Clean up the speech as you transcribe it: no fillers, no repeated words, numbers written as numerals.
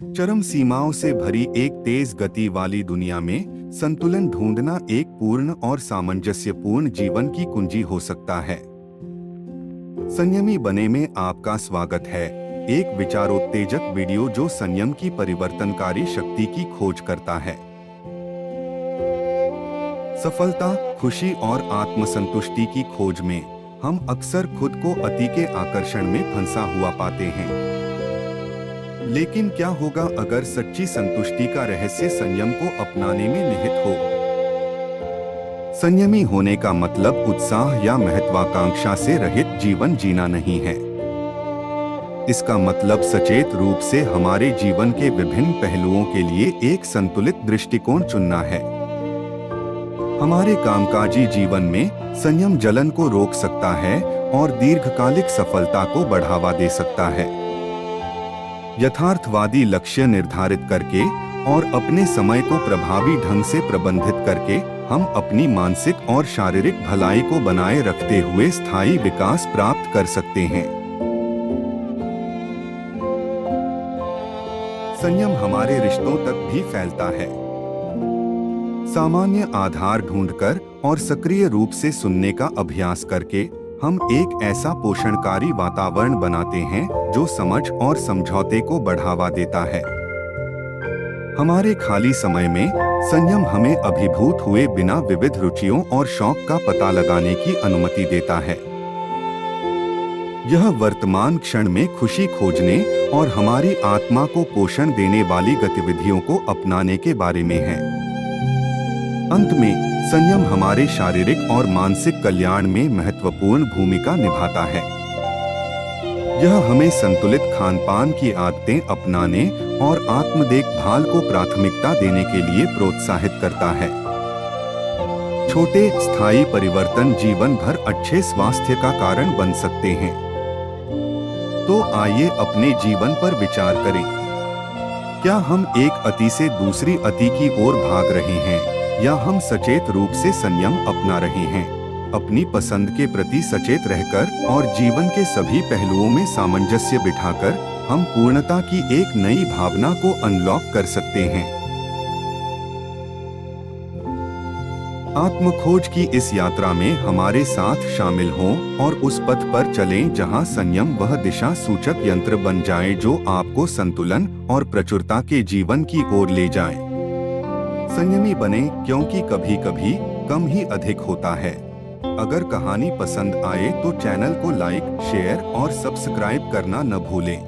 चरम सीमाओं से भरी एक तेज गति वाली दुनिया में संतुलन ढूंढना एक पूर्ण और सामंजस्यपूर्ण जीवन की कुंजी हो सकता है। संयमी बने में आपका स्वागत है, एक विचारोत्तेजक वीडियो जो संयम की परिवर्तनकारी शक्ति की खोज करता है। सफलता, खुशी और आत्मसंतुष्टि की खोज में हम अक्सर खुद को अति के आकर्षण में फंसा हुआ पाते हैं। लेकिन क्या होगा अगर सच्ची संतुष्टि का रहस्य संयम को अपनाने में निहित हो? संयमी होने का मतलब उत्साह या महत्वाकांक्षा से रहित जीवन जीना नहीं है। इसका मतलब सचेत रूप से हमारे जीवन के विभिन्न पहलुओं के लिए एक संतुलित दृष्टिकोण चुनना है। हमारे कामकाजी जीवन में संयम जलन को रोक सकता है और दीर्घकालिक सफलता को बढ़ावा दे सकता है। यथार्थवादी लक्ष्य निर्धारित करके और अपने समय को प्रभावी ढंग से प्रबंधित करके हम अपनी मानसिक और शारीरिक भलाई को बनाए रखते हुए स्थायी विकास प्राप्त कर सकते हैं। संयम हमारे रिश्तों तक भी फैलता है। सामान्य आधार ढूंढकर और सक्रिय रूप से सुनने का अभ्यास करके हम एक ऐसा पोषणकारी वातावरण बनाते हैं जो समझ और समझौते को बढ़ावा देता है। हमारे खाली समय में संयम हमें अभिभूत हुए बिना विविध रुचियों और शौक का पता लगाने की अनुमति देता है। यह वर्तमान क्षण में खुशी खोजने और हमारी आत्मा को पोषण देने वाली गतिविधियों को अपनाने के बारे में है। अंत में संयम हमारे शारीरिक और मानसिक कल्याण में महत्वपूर्ण भूमिका निभाता है। यह हमें संतुलित खानपान की आदतें अपनाने और आत्म देखभाल को प्राथमिकता देने के लिए प्रोत्साहित करता है। छोटे स्थायी परिवर्तन जीवन भर अच्छे स्वास्थ्य का कारण बन सकते हैं। तो आइए अपने जीवन पर विचार करें। क्या हम एक अति से दूसरी अति की ओर भाग रहे हैं या हम सचेत रूप से संयम अपना रहे हैं? अपनी पसंद के प्रति सचेत रहकर और जीवन के सभी पहलुओं में सामंजस्य बिठाकर हम पूर्णता की एक नई भावना को अनलॉक कर सकते हैं। आत्मखोज की इस यात्रा में हमारे साथ शामिल हों और उस पथ पर चलें जहां संयम वह दिशा सूचक यंत्र बन जाए जो आपको संतुलन और प्रचुरता के जीवन की ओर ले जाए। संयमी बने क्योंकि कभी-कभी कम ही अधिक होता है। अगर कहानी पसंद आए तो चैनल को लाइक, शेयर और सब्सक्राइब करना न भूलें।